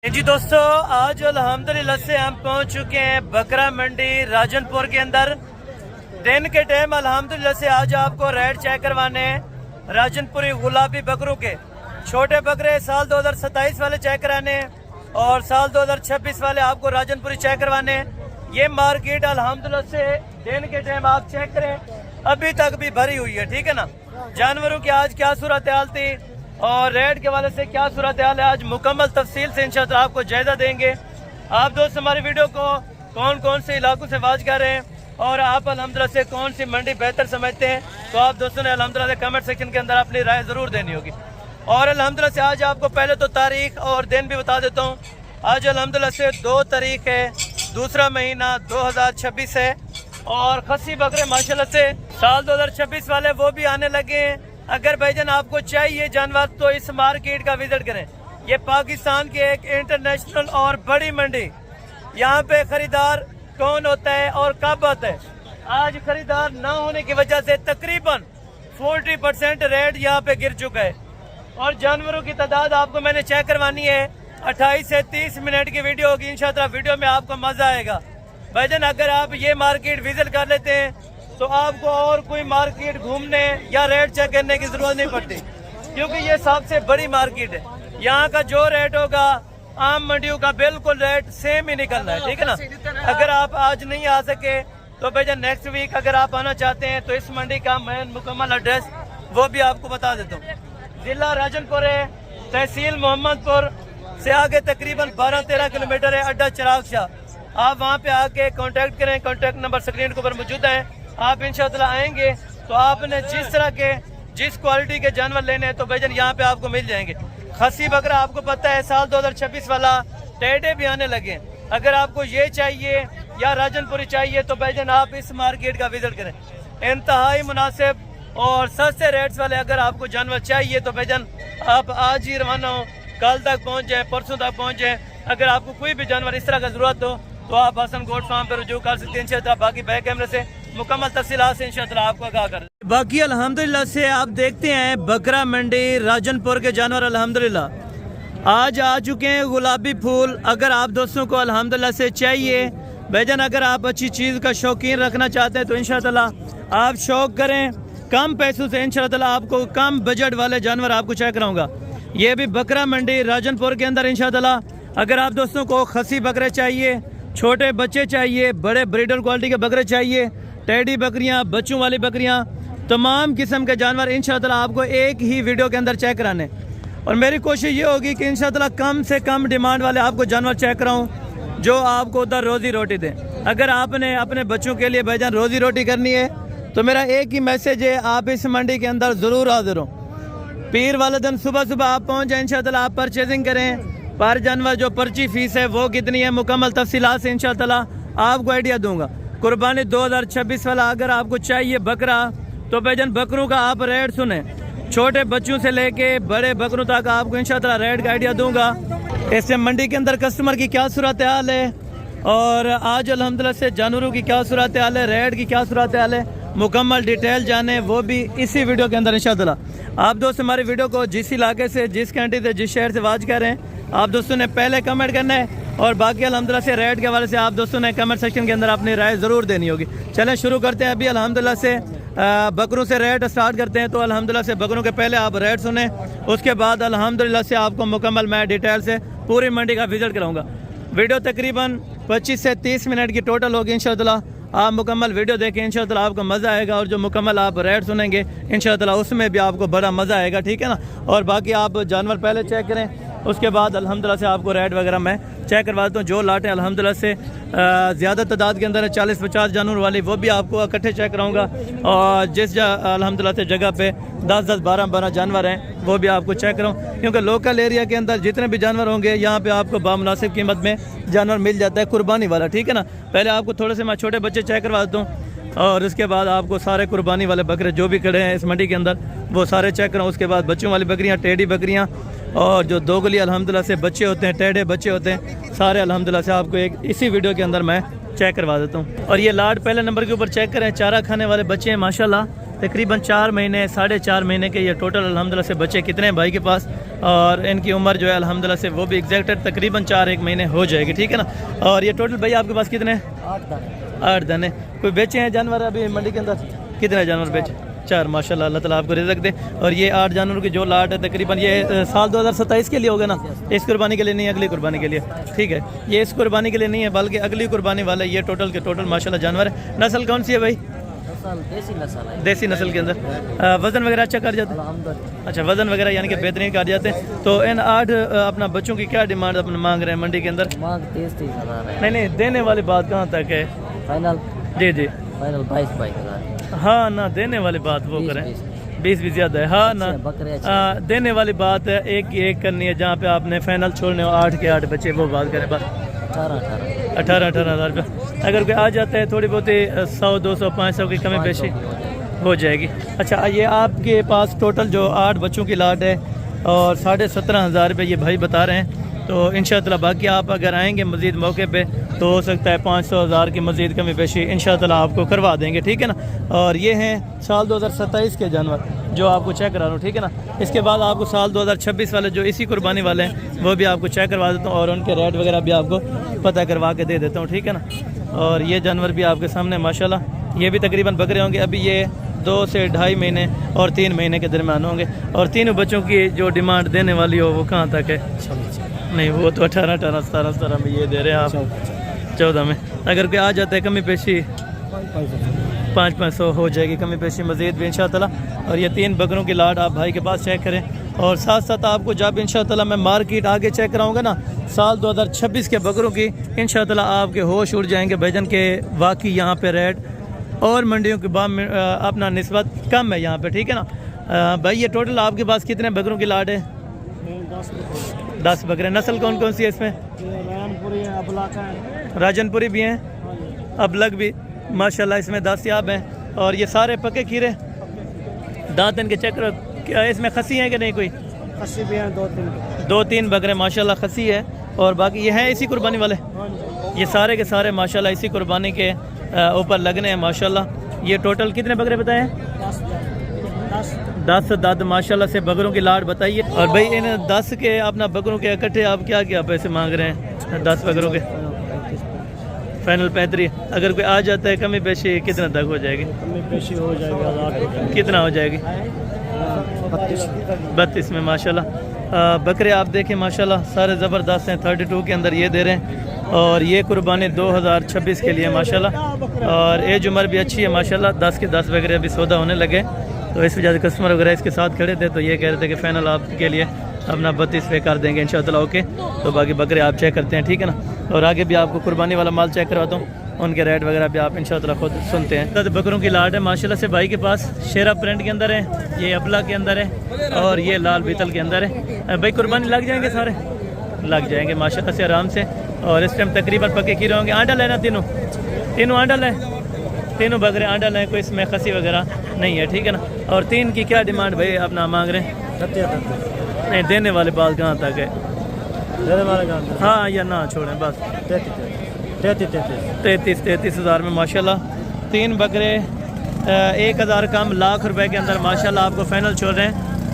जी दोस्तों, आज अल्हम्दुलिल्लाह से हम पहुंच चुके हैं बकरा मंडी राजनपुर के अंदर। दिन के टाइम अल्हम्दुलिल्लाह से आज आपको रेट चेक करवाने हैं राजनपुरी गुलाबी बकरों के। छोटे बकरे साल 2027 वाले चेक कराने हैं और साल 2026 वाले आपको राजनपुरी चेक करवाने हैं। ये मार्केट अल्हम्दुलिल्लाह से दिन के टाइम आप चेक करें अभी तक भी भरी हुई है, ठीक है ना। जानवरों की आज क्या सूरत हाल थी और रेट के वाले से क्या सूरत हाल है, आज मुकम्मल तफसील से इंशाअल्लाह आपको जायजा देंगे। आप दोस्त हमारी वीडियो को कौन कौन से इलाकों से वाच कर रहे हैं और आप अल्हम्दुलिल्लाह से कौन सी मंडी बेहतर समझते हैं, तो आप दोस्तों ने अल्हम्दुलिल्लाह से कमेंट सेक्शन के अंदर अपनी राय ज़रूर देनी होगी। और अल्हम्दुलिल्लाह से आज आपको पहले तो तारीख और दिन भी बता देता हूँ। आज अल्हम्दुलिल्लाह से 2 तारीख है, दूसरा महीना 2026 है और खस्सी बकरे माशाल्लाह से साल 2026 वाले वो भी आने लगे हैं। अगर भाईजान आपको चाहिए जानवर तो इस मार्केट का विजिट करें। ये पाकिस्तान की एक इंटरनेशनल और बड़ी मंडी। यहाँ पे खरीदार कौन होता है और कब आता है। आज खरीदार न होने की वजह से तकरीबन 40% रेट यहाँ पे गिर चुका है और जानवरों की तादाद आपको मैंने चेक करवानी है। 28 से 30 मिनट की वीडियो होगी, इंशाअल्लाह वीडियो में आपको मजा आएगा। भाईजान अगर आप ये मार्केट विजिट कर लेते हैं तो आपको और कोई मार्केट घूमने या रेट चेक करने की जरूरत नहीं पड़ती, क्योंकि ये सबसे बड़ी मार्केट है। यहाँ का जो रेट होगा आम मंडियों का बिल्कुल रेट सेम ही निकलना है, ठीक है ना। अगर आप आज नहीं आ सके तो भैया नेक्स्ट वीक अगर आप आना चाहते हैं तो इस मंडी का मैं मुकम्मल एड्रेस वो भी आपको बता देता हूँ। जिला राजनपुर है, तहसील मोहम्मदपुर से आगे तकरीबन 12-13 किलोमीटर है अड्डा चिराग शाह। आप वहाँ पे आके कांटेक्ट करें, कांटेक्ट नंबर स्क्रीन के ऊपर मौजूद है। आप इंशाअल्लाह आएंगे तो आपने जिस तरह के जिस क्वालिटी के जानवर लेने हैं तो भाईजान यहाँ पे आपको मिल जाएंगे। खस्सी बकरा आपको पता है साल 2026 वाला टेढ़े भी आने लगे। अगर आपको ये चाहिए या राजनपुरी चाहिए तो भाईजान आप इस मार्केट का विजिट करें। इंतहाई मुनासिब और सस्ते रेट्स वाले अगर आपको जानवर चाहिए तो भाईजान आप आज ही रवाना हो, कल तक पहुँच जाए, परसों तक पहुँच जाए। अगर आपको कोई भी जानवर इस तरह का जरूरत हो तो आप हसन गोट फार्म पर रुजू कर सकते हैं इंशाअल्लाह। बाकी बैक कैमरे से मुकम्मल तफसीलात से इंशाअल्लाह आपको आगाह कर। बाकी अल्हम्दुलिल्लाह से आप देखते हैं बकरा मंडी राजनपुर के जानवर अल्हम्दुलिल्लाह आज आ चुके हैं। गुलाबी फूल अगर आप दोस्तों को अल्हम्दुलिल्लाह से चाहिए भाईजान, अगर आप अच्छी चीज़ का शौकीन रखना चाहते हैं तो इंशाअल्लाह आप शौक करें। कम पैसों से इंशाअल्लाह आपको कम बजट वाले जानवर आपको चेक कराऊंगा। ये भी बकरा मंडी राजनपुर के अंदर इंशाअल्लाह। अगर आप दोस्तों को खस्सी बकरे चाहिए, छोटे बच्चे चाहिए, बड़े ब्रीडर क्वालिटी के बकरे चाहिए, टेडी बकरियां, बच्चों वाली बकरियां, तमाम किस्म के जानवर इंशाअल्लाह आपको एक ही वीडियो के अंदर चेक कराने। और मेरी कोशिश ये होगी कि इंशाअल्लाह कम से कम डिमांड वाले आपको जानवर चेक कराऊं जो आपको उधर रोजी रोटी दें। अगर आपने अपने बच्चों के लिए भाईजान रोजी रोटी करनी है तो मेरा एक ही मैसेज है, आप इस मंडी के अंदर ज़रूर हाजिर हो। पीर वाले दिन सुबह सुबह आप पहुँच जाए इंशाअल्लाह, आप परचेजिंग करें। पर जानवर जो पर्ची फीस है वो कितनी है, मुकम्मल तफसीलात से इंशाअल्लाह आपको आइडिया दूंगा। कुर्बानी 2026 वाला अगर आपको चाहिए बकरा तो भाईजान बकरों का आप रेट सुने, छोटे बच्चों से लेके बड़े बकरों तक आपको इंशाअल्लाह रेट का आइडिया दूंगा। इससे मंडी के अंदर कस्टमर की क्या सूरत हाल है और आज अल्हम्दुलिल्लाह से जानवरों की क्या सूरत हाल है, रेट की क्या सूरत हाल है, मुकम्मल डिटेल जाने वो भी इसी वीडियो के अंदर इंशाअल्लाह। आप दोस्त हमारी वीडियो को जिस इलाके से, जिस कंट्री से, जिस शहर से वाच कर रहे हैं आप दोस्तों ने पहले कमेंट करना है और बाकी अल्हम्दुलिल्लाह से रेट के हवाले से आप दोस्तों ने कमेंट सेक्शन के अंदर अपनी राय ज़रूर देनी होगी। चलें शुरू करते हैं। अभी अल्हम्दुलिल्लाह से बकरों से रेट स्टार्ट करते हैं। तो अल्हम्दुलिल्लाह से बकरों के पहले आप रेट सुने, उसके बाद अल्हम्दुलिल्लाह से आपको मुकम्मल मैं डिटेल से पूरी मंडी का विजिट कराऊंगा। वीडियो तकरीबन 25 से 30 मिनट की टोटल होगी इंशाअल्लाह। आप मुकम्मल वीडियो देखें, इंशाअल्लाह आपको मज़ा आएगा और जो मुकम्मल आप रेट सुनेंगे इंशाअल्लाह उसमें भी आपको बड़ा मज़ा आएगा, ठीक है ना। और बाकी आप जानवर पहले चेक करें, उसके बाद अल्हम्दुलिल्लाह से आपको रेट वगैरह मैं चेक करवा देता हूँ। जो लाटें अल्हम्दुलिल्लाह से ज़्यादा तादाद के अंदर है 40-50 जानवर वाली वो भी आपको इकट्ठे चेक कराऊंगा और जिस अल्हम्दुलिल्लाह से जगह पे 10-10, 12-12 जानवर हैं वो भी आपको चेक कराऊँ, क्योंकि लोकल एरिया के अंदर जितने भी जानवर होंगे यहाँ पे आपको बामुनासिब कीमत में जानवर मिल जाता है कुर्बानी वाला, ठीक है ना। पहले आपको थोड़े से मैं छोटे बच्चे चेक करवा देता हूँ और उसके बाद आपको सारे कुर्बानी वाले बकरे जो भी खड़े हैं इस मंडी के अंदर वो सारे चेक कराऊँ। उसके बाद बच्चों वाली बकरियाँ, टेढ़ी बकरियाँ और जो दोगली अल्हम्दुलिल्लाह से बच्चे होते हैं, टेढ़े बच्चे होते हैं, सारे अल्हम्दुलिल्लाह से आपको एक इसी वीडियो के अंदर मैं चेक करवा देता हूँ। और ये लाट पहले नंबर के ऊपर चेक करें, चारा खाने वाले बच्चे हैं माशाल्लाह। तकरीबन 4 महीने 4.5 महीने के ये टोटल अल्हम्दुलिल्लाह से बच्चे कितने हैं भाई के पास, और इनकी उम्र जो है अल्हम्दुलिल्लाह से वो भी एग्जैक्ट है, तकरीबन 4-1 महीने हो जाएगी, ठीक है ना। और ये टोटल भाई आपके पास कितने हैं? 8 दाने। कोई बेचे हैं जानवर अभी मंडी के अंदर? कितने जानवर बेचे? 4, माशाल्लाह, अल्लाह ताला आपको रिज़्क़ दे। और ये 8 जानवरों की जो लाट है तकरीबन ये साल 2027 के लिए होगा ना, इस कुर्बानी के लिए नहीं, अगली कुर्बानी के लिए, ठीक है। ये इस कुर्बानी के लिए नहीं है बल्कि अगली कुर्बानी वाला ये टोटल के टोटल माशाल्लाह जानवर है। नस्ल कौन सी है भाई? देसी नस्ल के अंदर वज़न वगैरह अच्छा कर जाते हैं? अच्छा, वज़न वगैरह यानी कि बेहतरीन कर जाते हैं। तो इन 8 अपना बच्चों की क्या डिमांड अपने मांग रहे हैं मंडी के अंदर? नहीं, देने वाली बात कहाँ तक है? फाइनल जी 22,000। हाँ ना, देने वाली बात वो करें, 20 भी ज़्यादा है। हाँ ना, देने वाली बात है एक करनी है, जहाँ पे आपने फाइनल छोड़ने हो 8 के 8 बच्चे, वो बात करें बस। 18,000 रुपये। अगर कोई आ जाता है थोड़ी बहुत 100, 200, 500 की कमी पेशी हो जाएगी। अच्छा, ये आपके पास टोटल जो 8 बच्चों की लाट है और 17,500 रुपये ये भाई बता रहे हैं। तो इंशाअल्लाह बाकी आप अगर आएंगे मज़ीद मौके पे तो हो सकता है 500,000 की मज़ीद कमी पेशी इंशाअल्लाह आपको करवा देंगे, ठीक है ना। और ये हैं साल 2027 के जानवर जो आपको चेक करा रहा हूँ, ठीक है ना। इसके बाद आपको साल 2026 वाले जो इसी कुर्बानी वाले हैं वो भी आपको चेक करवा देता हूँ और उनके रेट वगैरह भी आपको पता करवा के दे देता हूँ, ठीक है ना। और ये जानवर भी आपके सामने माशाल्लाह, ये भी तकरीबन बकरे होंगे, अभी ये 2 से 2.5 महीने और 3 महीने के दरमियान होंगे। और तीनों बच्चों की जो डिमांड देने वाली हो वो कहाँ तक है? नहीं, वो तो 18, 17 में ये दे रहे हैं आप, 14 में। अगर कोई आ जाता है कमी पेशी 500 हो जाएगी कमी पेशी मज़ीद भी इंशाअल्लाह। और ये 3 बकरों की लाट आप भाई के पास चेक करें। और साथ साथ आपको जब इंशाअल्लाह मैं मार्केट आगे चेक कराऊंगा ना साल 2026 के बकरों की, इंशाअल्लाह आपके होश उड़ जाएंगे भाईजान के वाकई यहाँ पे रेट और मंडियों के बाद अपना निस्बत कम है यहाँ पे, ठीक है ना। भाई ये टोटल आपके पास कितने बकरों की लाट है? 10 बकरे। नस्ल कौन कौन सी है इसमें? राजनपुरी भी हैं, अबलग भी माशाल्लाह इसमें दस्तयाब हैं। और ये सारे पके खीरे, दांत इनके चेक करो, क्या इसमें खसी है कि नहीं? कोई खसी भी हैं, 2-3 बकरे माशाल्लाह खसी है। और बाकी ये हैं इसी कुर्बानी वाले, ये सारे के सारे माशाल्लाह इसी कुर्बानी के ऊपर लगने हैं माशाल्लाह। ये टोटल कितने बकरे बताए हैं? 10 दाद माशाल्लाह से बकरों की लाट बताइए। और भाई इन 10 के अपना बकरों के इकट्ठे आप क्या क्या पैसे मांग रहे हैं 10 बकरों के? फाइनल 35। अगर कोई आ जाता है कमी पेशी कितना तक हो जाएगी? कमी पेशी हो जाएगी, कितना हो जाएगी? 32 में माशाल्लाह। बकरे आप देखें माशाल्लाह सारे ज़बरदस्त हैं, 32 के अंदर ये दे रहे हैं। और ये कुर्बानी 2026 के लिए माशाल्लाह। और एज उम्र भी अच्छी है माशाल्लाह, 10 के 10 वगैरह अभी सौदा होने लगे। तो इस वजह से कस्टमर वगैरह इसके साथ खड़े थे, तो ये कह रहे थे कि फ़ाइनल आपके लिए अपना 32 पे कर देंगे इंशाअल्लाह, ओके। तो बाकी बकरे आप चेक करते हैं, ठीक है ना। और आगे भी आपको कुर्बानी वाला माल चेक करवाता हूँ, उनके रेट वगैरह भी आप इंशाअल्लाह खुद सुनते हैं। तो बकरों की लाट है माशाल्लाह से भाई के पास, शेरा प्रिंट के अंदर है, ये अबला के अंदर है और ये लाल बीतल के अंदर है। भाई कुर्बानी लग जाएंगे, सारे लग जाएंगे माशाल्लाह से आराम से। और इस टाइम तकरीबन पके खीरे होंगे। आंडल है ना, तीनों आंडल है, तीनों बकरे आंडल हैं, कोई इसमें खसी वगैरह नहीं है, ठीक है ना। और 3 की क्या डिमांड भाई अपना मांग रहे हैं? नहीं, देने वाले बात कहाँ तक है? देने वाले कहाँ? हाँ या ना छोड़ें बस। 33,000 में माशाल्लाह 3 बकरे 1,000 कम, लाख रुपए के अंदर माशाल्लाह आपको फाइनल छोड़ रहे हैं।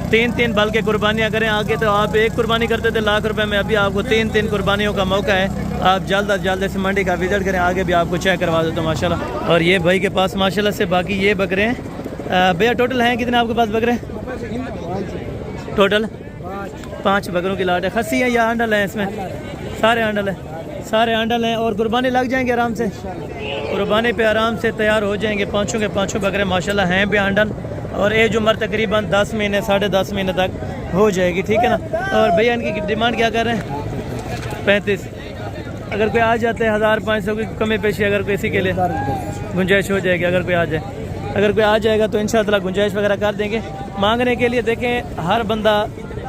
3 बल्कि कुर्बानियाँ करें आगे, तो आप 1 कुर्बानी करते थे लाख रुपए में, अभी आपको 3 कुर्बानियों का मौका है। आप जल्द अज जल्द इस मंडी का विजिट करें, आगे भी आपको चेक करवा देता हूँ माशाल्लाह। और ये भाई के पास माशाल्लाह से बाकी ये बकरे हैं। भैया टोटल हैं कितने आपके पास बकरे? टोटल 5 बकरों की लाट है। खसी है या आंडल है इसमें? सारे आंडल है, सारे आंडल हैं। और कुर्बानी लग जाएंगे आराम से, कुर्बानी पे आराम से तैयार हो जाएंगे। 5 के 5 बकरे माशाल्लाह हैं भी आंडल। और एज उम्र तकरीबन 10 महीने 10.5 महीने तक हो जाएगी, ठीक है ना। और भैया इनकी डिमांड क्या कर रहे हैं? 35। अगर कोई आ जाते हैं 1500 की कमी पेशी, अगर कोई इसी के लिए गुंजाइश हो जाएगी। अगर कोई आ जाए, अगर कोई आ जाएगा तो इंशाअल्लाह गुंजाइश वगैरह कर देंगे। मांगने के लिए देखें हर बंदा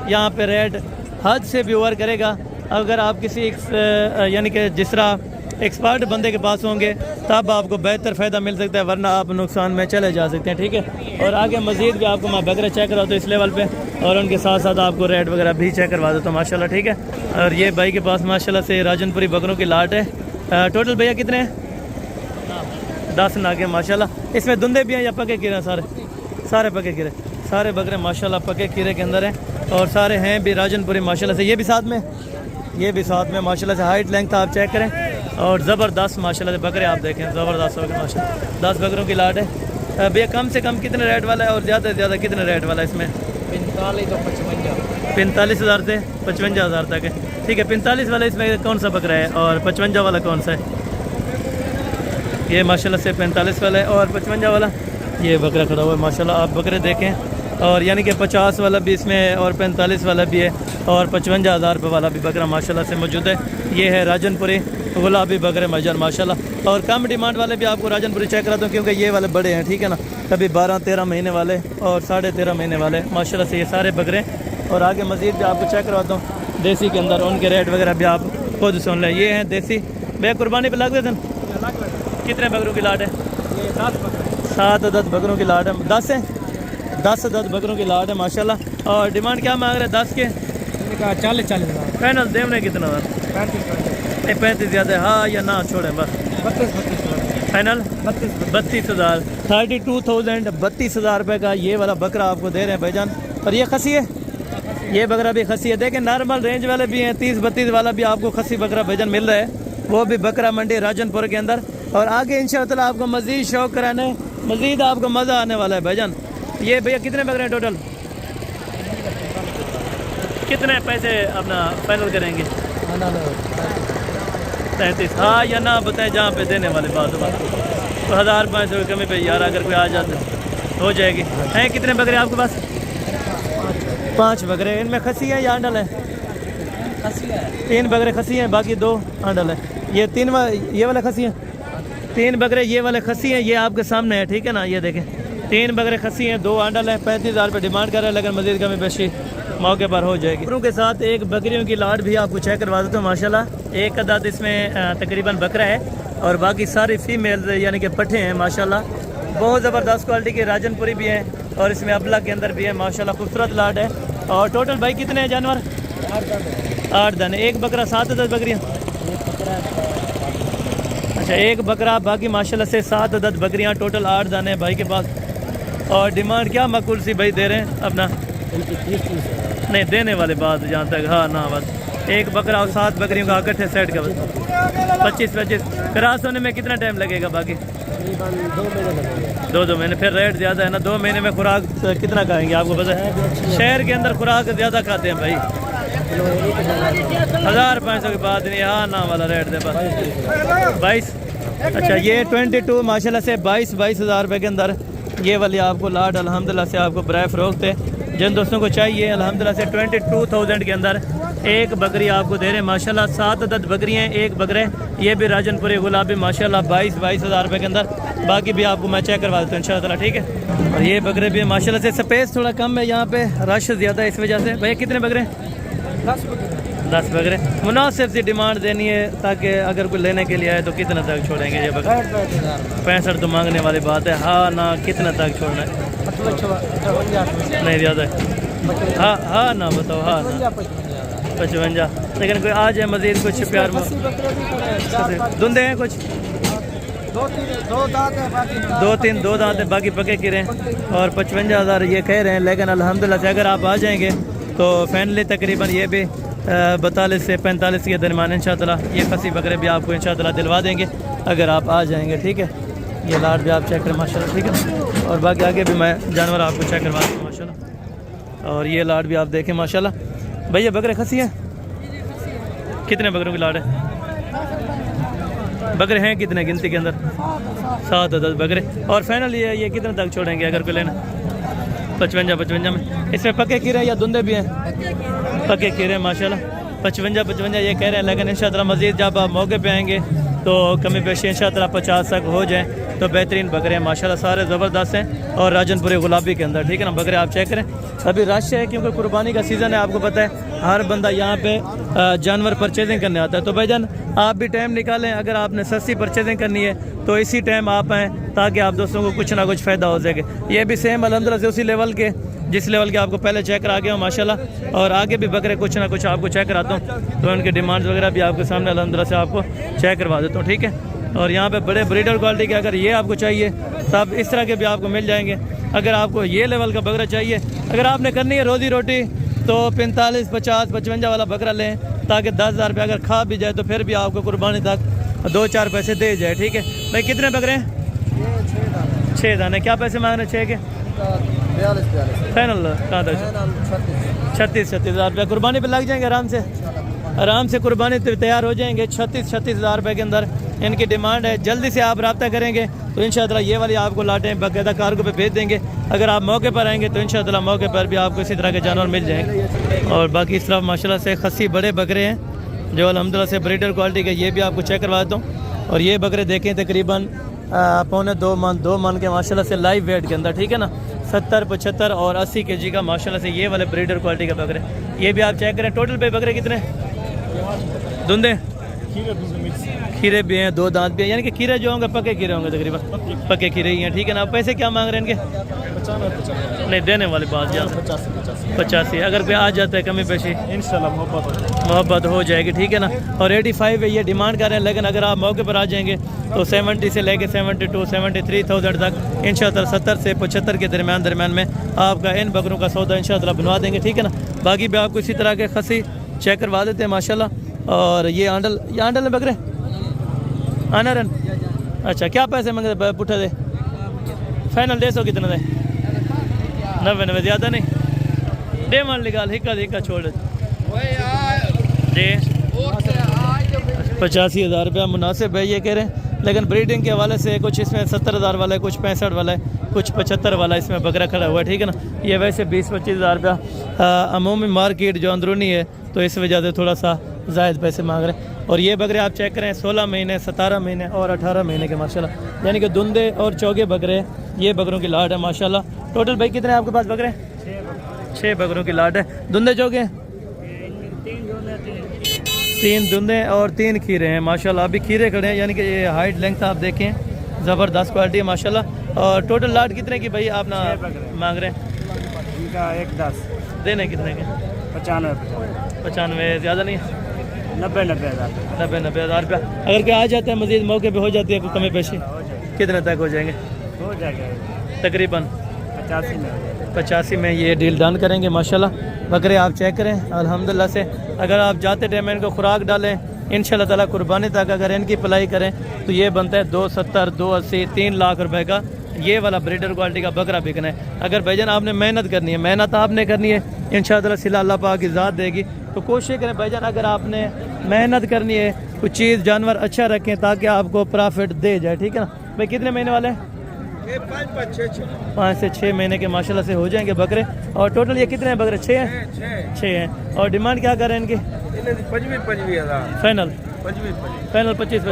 यहाँ पे रेट हद से भी ओवर करेगा। अगर आप किसी यानी कि जिस तरह एक्सपर्ट बंदे के पास होंगे तब आपको बेहतर फ़ायदा मिल सकता है, वरना आप नुकसान में चले जा सकते हैं, ठीक है। और आगे मज़ीद भी आपको मैं बकरे चेक कराता हूँ इस लेवल पे, और उनके साथ साथ आपको रेट वगैरह भी चेक करवा देता हूँ माशाल्लाह, ठीक है। और ये भाई के पास माशाल्लाह से राजनपुरी बकरों की लाट है। टोटल भैया कितने हैं? 10 नागे माशाल्लाह। इसमें धुंधे भी हैं या पके कीड़े सारे? सारे पके खीरे, सारे बकरे माशाल्लाह पके खीरे के अंदर हैं और सारे हैं भी राजनपुरी माशाल्लाह से। ये भी साथ में, ये भी साथ में माशाल्लाह से। हाइट लेंथ आप चेक करें और ज़बरदस्त माशाल्लाह से बकरे आप देखें, ज़बरदस्त बकरे माशाल्लाह। 10 बकरों की लाट है भैया। कम से कम कितने रेट वाला है और ज़्यादा से ज़्यादा कितने रेट वाला है इसमें? 45,000 से 55,000 तक है। ठीक है, 45 वाला इसमें कौन सा बकरा है और 55 वाला कौन सा है? ये माशाल्लाह से 45 वाला है और 55 वाला ये बकरा खड़ा हुआ है माशाल्लाह। आप बकरे देखें और यानी कि 50 वाला भी इसमें है और 45 वाला भी है और 55,000 रुपये वाला भी बकरा माशाल्लाह से मौजूद है। ये है राजनपुरी गुलाबी बकरे मजर माशाल्लाह। और कम डिमांड वाले भी आपको राजनपुरी चेक कराता हूँ क्योंकि ये वाले बड़े हैं, ठीक है ना। कभी 12-13 महीने वाले और 13.5 महीने वाले माशाल्लाह से ये सारे बकरे। और आगे मज़ीद भी आपको चेक करवाता हूँ देसी के अंदर, उनके रेट वगैरह भी आप खुद सुन लें। ये हैं देसी भैया, कुर्बानी पे लग गए थे। कितने बकरों की लाट है? 7 अदद बकरों की लाट है। 10 है, 10 अदद बकरों की लाट है माशाल्लाह। और डिमांड क्या मांग रहे हैं? 10 के 40,000 फाइनल देवने कितना? 35 ज़्यादा है हाँ या ना छोड़ें बस? 32 फाइनल 32,000 32,000 32,000 रुपये का ये वाला बकरा आपको दे रहे हैं भाईजान। और ये खसी है, ये बकरा भी खसी है। देखें नॉर्मल रेंज वाले भी हैं, 30-32 वाला भी आपको खसी बकरा भाईजान मिल रहा है, वो भी बकरा मंडी राजनपुर के अंदर। और आगे इंशाअल्लाह आपको मज़ीद शौक कराने, मज़ीद आपको मज़ा आने वाला है भाईजान। ये भैया कितने बकरे हैं टोटल? कितने पैसे अपना फाइनल करेंगे? 33 हाँ या ना बताएं, जहाँ पे देने वाली बात हो तो 1,500 कमी पे यार अगर कोई आ जाता हो जाएगी। हैं कितने बकरे आपके पास? 5 बकरे। इनमें खसी है या आंडल है? 3 बकरे खसी हैं, बाकी 2 आंडल है। ये 3 ये वाला खसी है, 3 बकरे ये वाले खसी हैं। ये आपके सामने है, ठीक है ना। ये देखें 3 बकरे खसी हैं, 2 आंडल है। 35,000 रुपये डिमांड कर रहे हैं, लेकिन मज़ीद कमी पेशी मौके पर हो जाएगी। बकरों के साथ एक बकरियों की लाट भी आपको चेक करवा देता हूँ माशाल्लाह। एक अदाद इसमें तकरीबन बकरा है और बाकी सारी फीमेल यानी कि पट्ठे हैं माशाल्लाह। बहुत ज़बरदस्त क्वालिटी के राजनपुरी भी हैं और इसमें अबला के अंदर भी है माशाल्लाह। खूबसूरत लाट है। और टोटल भाई कितने हैं जानवर? 8 दाने। एक बकरा 7 अदद बकरियाँ? अच्छा एक बकरा, बाकी माशाल्लाह से 7 अदद बकरियाँ, टोटल 8 दाने भाई के पास। और डिमांड क्या माकूल सी भाई दे रहे हैं अपना? नहीं देने वाले बात जहाँ तक हाँ ना बस एक बकरा और 7 बकरियों का इकट्ठे सेट का बस 25 क्रॉस होने में कितना टाइम लगेगा? बाकी 2 महीने। फिर रेट ज़्यादा है ना। 2 महीने में खुराक कितना खाएंगे आपको पता है? शहर के अंदर खुराक ज़्यादा खाते हैं भाई। 1,500 की बात नहीं, हाँ ना वाला रेट दे बस 22। अच्छा ये 22 माशाल्लाह से 22,000 रुपये के अंदर ये वाली आपको लाट अल्हम्दुलिल्लाह से आपको बराए फ़रोख्त है। जिन दोस्तों को चाहिए अल्हम्दुलिल्लाह से 22,000 के अंदर एक बकरी आपको दे रहे हैं माशाल्लाह। 7 अदद बकरी हैं, एक बकरे। ये भी राजनपुरी गुलाबी माशाल्लाह 22,000 रुपये के अंदर। बाकी भी आपको मैं चेक करवा देता हूँ इंशाअल्लाह, ठीक है। और ये बकरे भी माशाल्लाह से स्पेस थोड़ा कम है यहाँ पे, रश ज़्यादा है इस वजह से। भैया कितने बकरे? 10 बकरे। मुनासिब सी डिमांड देनी है ताकि अगर कोई लेने के लिए आए तो कितना तक छोड़ेंगे ये बकरे? 65 तो मांगने वाली बात है हाँ ना। कितना तक छोड़ना है? नहीं ज़्यादा है हाँ हाँ ना बताओ हाँ ना 55। लेकिन कोई आ जाए मज़ीद कुछ प्यार धुंधे हैं कुछ? 2 दांत है, बाकी पके किरे हैं। और 55,000 ये कह रहे हैं, लेकिन अल्हम्दुलिल्लाह से अगर आप आ जाएंगे तो फैनली तकरीबन ये भी 42 से 45 के दरमियान इंशाअल्लाह ये खसी बकरे भी आपको इंशाअल्लाह दिलवा देंगे अगर आप आ जाएंगे, ठीक है। ये लाट भी आप चेक करें माशाल्लाह, ठीक है। और बाकी आगे भी मैं जानवर आपको चेक करवा दूँ माशाल्लाह। और ये लाट भी आप देखें माशाल्लाह। भैया बकरे खसी हैं? कितने बकरों की लाट है? बकरे हैं कितने गिनती के अंदर? 7 अदद बकरे। और फाइनल ये कितने तक छोड़ेंगे अगर कोई लेना? 55 में। इसमें पके कीरे या धुंधे भी हैं? पके कीरे माशाल्लाह 55 ये कह रहे हैं, लेकिन इंशाअल्लाह मज़ीद जब आप मौके पे आएंगे तो कमी पेशी इंशाअल्लाह 50 तक हो जाए तो बेहतरीन बकरे हैं माशाल्लाह, सारे ज़बरदस्त हैं। और राजनपुरी गुलाबी के अंदर, ठीक है ना। बकरे आप चेक करें। अभी रश है क्योंकि कुर्बानी का सीज़न है, आपको पता है हर बंदा यहाँ पे जानवर परचेजिंग करने आता है। तो भाईजान आप भी टाइम निकालें, अगर आपने सस्ती परचेजिंग करनी है तो इसी टाइम आप आएँ ताकि आप दोस्तों को कुछ ना कुछ फ़ायदा हो सके। ये भी सेम अल्हम्दुलिल्लाह से उसी लेवल के जिस लेवल के आपको पहले चेक करा गया हूँ माशाल्लाह। और आगे भी बकरे कुछ ना कुछ आपको चेक कराता हूँ, तो उनके डिमांड्स वगैरह भी आपके सामने अल्हम्दुलिल्लाह से आपको चेक करवा देता हूँ, ठीक है। और यहाँ पे बड़े ब्रीडर क्वालिटी के अगर ये आपको चाहिए सब इस तरह के भी आपको मिल जाएंगे। अगर आपको ये लेवल का बकरा चाहिए, अगर आपने करनी है रोज़ी रोटी तो 45, 50, 55 वाला बकरा लें, ताकि 10,000 रुपये अगर खा भी जाए तो फिर भी आपको कुर्बानी तक 2-4 पैसे दे जाए। ठीक है भाई, कितने बकरे हैं? 6 दाने। क्या पैसे मांग रहे हैं 6 के? 42 फाइनल कहाँ तक? 36 हज़ार रुपये कुर्बानी पे लग जाएंगे आराम से कुर्बानी तैयार हो जाएंगे। 36 हज़ार रुपये के अंदर इनकी डिमांड है। जल्दी से आप रब्ता करेंगे तो इंशाअल्लाह ये वाली आपको लाटें बाकायदा कार्गो पे भेज देंगे। अगर आप मौके पर आएंगे तो इंशाअल्लाह मौके पर भी आपको इसी तरह के जानवर मिल जाएंगे। और बाकी इस तरफ माशाल्लाह से खस्सी बड़े बकरे हैं जो अल्हम्दुलिल्लाह से ब्रीडर क्वालिटी के, ये भी आपको चेक करवा देता हूँ। और ये बकरे देखें तकरीबन 2 मन के माशाल्लाह से लाइव वेट के अंदर, ठीक है ना, 70, 75 और 80 kg का माशाल्लाह से ये वाले ब्रीडर क्वालिटी के बकरे, ये भी आप चेक करें। टोटल पे बकरे कितने? धुंधे खीरे भी हैं, 2 दांत भी हैं, यानी कि खीरे जो होंगे पक्के खीरे होंगे, तकरीबन पक्के खीरे ही हैं। ठीक है ना। पैसे क्या मांग रहे हैं इनके? नहीं देने वाली बात जहाँ 85, अगर कोई आ जाता है कमी पेशी इंशाल्लाह मोहब्बत हो जाएगी। ठीक है ना। और 85 है ये डिमांड कर रहे हैं, लेकिन अगर आप मौके पर आ जाएंगे तो 70 से लेके 72, 73,000 तक इंशाल्लाह 70 से 75 के दरमियान में आपका इन बकरों का सौदा इंशाल्लाह बनवा देंगे। ठीक है ना। बाकी भी आपको इसी तरह के खसी चेक करवा देते हैं माशाल्लाह। और ये आंडल में बकरे आनारन। अच्छा, क्या पैसे मांगे पुठे दे? फाइनल 150 कितने दे? 90 ज़्यादा नहीं दे मान निकाल हिक्का छोड़ दे। 85,000 रुपया मुनासिब है ये कह रहे हैं, लेकिन ब्रीडिंग के हवाले से कुछ इसमें 70,000 वाला है, कुछ 65 वाला है, कुछ 75 वाला इसमें बकरा खड़ा हुआ है। ठीक है ना। ये वैसे 20-25 हज़ार रुपया अमूमी मार्केट जो अंदरूनी है तो इस वजह से थोड़ा सा ज़ायद पैसे मांग रहे हैं। और ये बकरे आप चेक करें 16 महीने, 17 महीने और 18 महीने के माशाल्लाह, यानी कि धुंधे और चौगे बकरे, ये बकरों की लाट है माशाल्लाह। टोटल भाई कितने आपके पास बकरे? 6 बकरों की लाट है। धुंधे चौगे 3 धुंधे और 3 खीरे हैं माशाल्लाह। अभी खीरे खड़े हैं, यानी कि ये हाइट लेंथ आप देखें ज़बरदस्त क्वालिटी है माशाल्लाह। और टोटल लाट कितने की भाई आप ना मांग रहे हैं? इनका 110 देने कितने के? 95 ज़्यादा नहीं है? 90 हज़ार रुपया। अगर कोई आ जाता है मज़ीद मौके पे हो जाती है कोई कमी पेशी, कितने तक हो जाएंगे? हो जाएगा तकरीबन 85 में ये डील डन करेंगे माशाल्लाह। बकरे आप चेक करें अल्हम्दुलिल्लाह से। अगर आप जाते टाइम इनको खुराक डालें इंशाल्लाह ताला कुर्बानी तक अगर इनकी पलाई करें तो ये बनता है 270, 280, 3 लाख रुपए का ये वाला ब्रीडर क्वालिटी का बकरा बिकना है। अगर भाईजान आपने मेहनत करनी है, मेहनत आपने करनी है, इंशाअल्लाह सिला अल्लाह पाक की ज़ात देगी। तो कोशिश करें भाईजान, अगर आपने मेहनत करनी है कुछ चीज़ जानवर अच्छा रखें ताकि आपको प्रॉफिट दे जाए। ठीक है ना भाई। कितने महीने वाले हैं? 5 से 6 महीने के माशाल्लाह से हो जाएंगे बकरे। और टोटल ये कितने हैं बकरे? 6 हैं। 6 हैं। और डिमांड क्या कर रहे हैं इनकी? 25 हज़ार फाइनल 25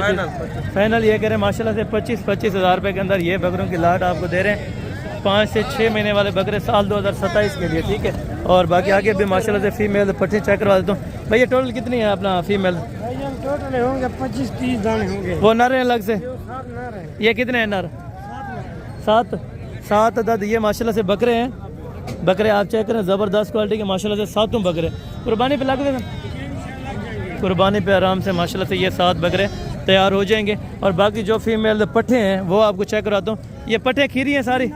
फाइनल ये कह रहे हैं माशाल्लाह से 25 हज़ार रुपये के अंदर ये बकरों की लाट आपको दे रहे हैं। 5 से 6 महीने वाले बकरे साल 2027 के लिए। ठीक है। और बाकी आगे भी माशाल्लाह से फीमेल पट्टी चेक करवा देता हूँ। भैया टोटल कितनी है अपना फीमेल? टोटल होंगे 25-30 दाने होंगे। वो नर है अलग से? ये कितने हैं नर? 7 अदद ये माशाल्लाह से बकरे हैं। बकरे आप चेक करें ज़बरदस्त क्वालिटी के माशाल्लाह से 7 बकरे कुर्बानी पे लग गए। कुर्बानी पे आराम से माशाल्लाह से ये 7 बकरे तैयार हो जाएंगे। और बाकी जो फीमेल पट्ठे हैं वो आपको चेक कराता हूँ। ये पट्ठे खीरी हैं सारी?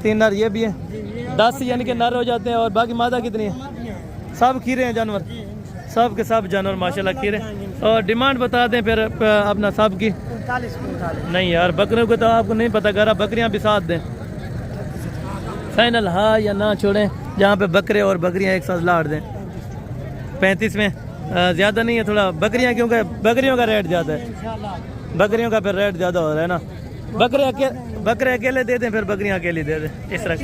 3 नर ये भी हैं। 10 यानी कि नर हो जाते हैं। और बाकी मादा कितनी है? सब खीरे हैं जानवर, सब के सब जानवर माशाल्लाह खीरे। और डिमांड बता दें फिर अपना सब की? 45 नहीं यार, बकरियों को तो आपको नहीं पता, करा बकरियां भी साथ दें। फाइनल हाँ या ना छोड़ें, जहाँ पे बकरे और बकरियां एक साथ लाड़ दें। 35 में ज़्यादा नहीं है थोड़ा? बकरियां क्योंकि बकरियों का रेट ज़्यादा है, बकरियों का फिर रेट ज़्यादा हो रहा है ना। बकरे अकेले दे दें, फिर बकरियां अकेली दे दें, इस तरह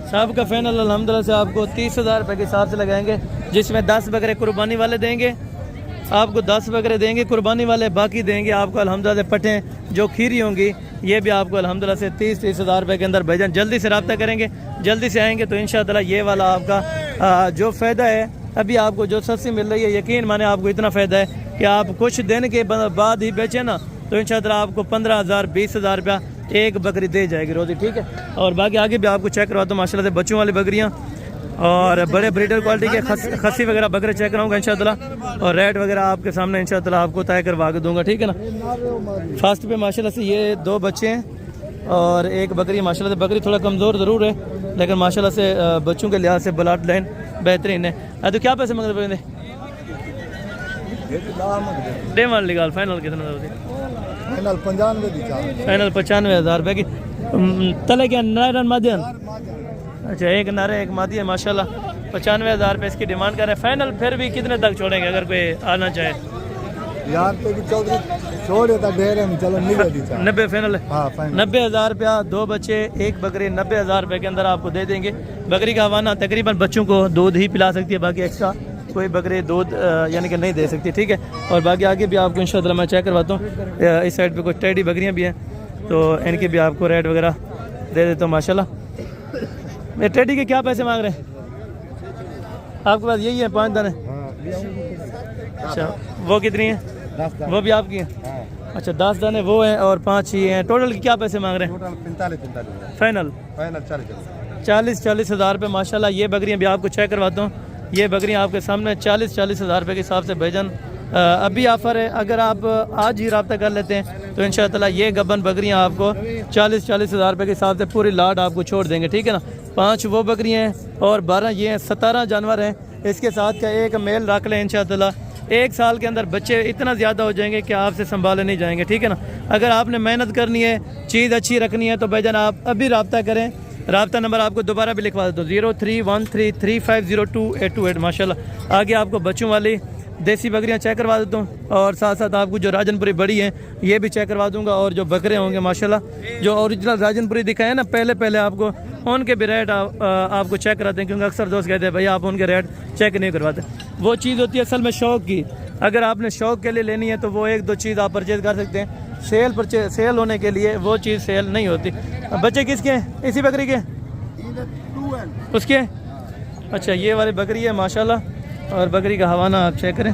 सबका फाइनल अल्हम्दुलिल्लाह से आपको 30 हज़ार रुपये के हिसाब से लगाएंगे, जिसमें 10 बकरे कुर्बानी वाले देंगे आपको, 10 बकरे देंगे कुर्बानी वाले, बाकी देंगे आपको अल्हम्दुलिल्लाह से पट्टें जो खीरी होंगी ये भी आपको अल्हम्दुलिल्लाह से 30 हज़ार रुपये के अंदर भेजन। जल्दी से रब्ता करेंगे, जल्दी से आएंगे तो इंशाअल्लाह ये वाला आपका जो फ़ायदा है अभी आपको जो सस्ती मिल रही है, यकीन माने आपको इतना फ़ायदा है कि आप कुछ दिन के बाद ही बेचें ना तो इंशाअल्लाह आपको 15,000 20,000 रुपया एक बकरी दे जाएगी रोज़ी। ठीक है। और बाकी आगे भी आपको चेक करवाता हूँ माशाल्लाह से बच्चों वाली बकरियाँ और बड़े ब्रीडर क्वालिटी के खस्सी वगैरह बकरे चेक कराऊंगा इंशाल्लाह, और रेट वगैरह आपके सामने इंशाल्लाह आपको तय करवा के दूंगा, ठीक है ना। फास्ट पे माशाल्लाह से ये 2 बच्चे हैं और एक बकरी, माशाल्लाह से बकरी थोड़ा कमज़ोर ज़रूर है लेकिन माशाल्लाह से बच्चों के लिहाज से ब्लड लाइन बेहतरीन है। तो क्या पैसे मंगते पड़ेंगे? डे मान लिगाल फाइनल कितना होती? फाइनल 95,000 रुपये की। तले क्या नारे माध्यम? अच्छा, एक नारे एक मादी है माशाल्लाह। 95,000 रुपये इसकी डिमांड कर रहे हैं। फाइनल फिर भी कितने तक छोड़ेंगे अगर कोई आना चाहे? यार तो चौधरी छोड़ देता ढेर है, चलो 90 फाइनल है। 90,000 रुपया, 2 बच्चे, 1 बकरी, 90,000 रुपये के अंदर आपको दे देंगे। बकरी का हवाना तकरीबन बच्चों को दूध ही पिला सकती है, बाकी एक्स्ट्रा कोई बकरी दूध यानी कि नहीं दे सकती, ठीक है। और बाकी आगे भी आपको इंशाल्लाह मैं चेक करवाता हूँ। इस साइड पे कुछ टेडी बकरियाँ भी हैं तो इनके भी आपको रेट वगैरह दे देता हूँ माशाल्लाह। ये टेडी के क्या पैसे मांग रहे हैं आपके पास? यही है 5 दाने? अच्छा, वो कितनी है? वो भी आपकी है? अच्छा, 10 दाने वो हैं और 5 ही हैं। टोटल के क्या पैसे मांग रहे हैं? 45 फाइनल 40,000 रुपये माशाल्लाह। ये बकरियाँ भी आपको चेक करवाता हूँ। ये बकरियाँ आपके सामने 40,000 रुपये के हिसाब से भेजन अभी ऑफ़र है। अगर आप आज ही रब्ता कर लेते हैं तो इंशाअल्लाह ये गबन बकरियाँ आपको 40,000 रुपये के हिसाब से पूरी लाट आपको छोड़ देंगे, ठीक है ना। 5 वो बकरियाँ हैं और 12 ये हैं, 17 जानवर हैं। इसके साथ का एक मेल रख लें इंशाअल्लाह। 1 साल के अंदर बच्चे इतना ज़्यादा हो जाएंगे कि आपसे संभाले नहीं जाएंगे, ठीक है ना। अगर आपने मेहनत करनी है, चीज़ अच्छी रखनी है तो भाईजान आप अभी रब्ता करें। रब्ता नंबर आपको दोबारा भी लिखवा देता हूँ, 0313350288 माशाल्लाह। आगे आपको बच्चों वाली देसी बकरियां चेक करवा देता हूँ और साथ साथ आपको जो राजनपुरी बड़ी हैं ये भी चेक करवा दूंगा। और जो बकरे होंगे माशाल्लाह जो ओरिजिनल राजनपुरी दिखाए ना पहले आपको उनके भी रेट आपको चेक कराते हैं, क्योंकि अक्सर दोस्त कहते हैं भाई आप उनके रेट चेक नहीं करवाते। वो चीज़ होती है असल में शौक़ की। अगर आपने शौक़ के लिए लेनी है तो वो 1-2 चीज़ आप परचेज़ कर सकते हैं। सेल होने के लिए वो चीज़ सेल नहीं होती। बच्चे किसके हैं? इसी बकरी के? उसके? अच्छा, ये वाली बकरी है माशाल्लाह। और बकरी का हवाना आप चेक करें।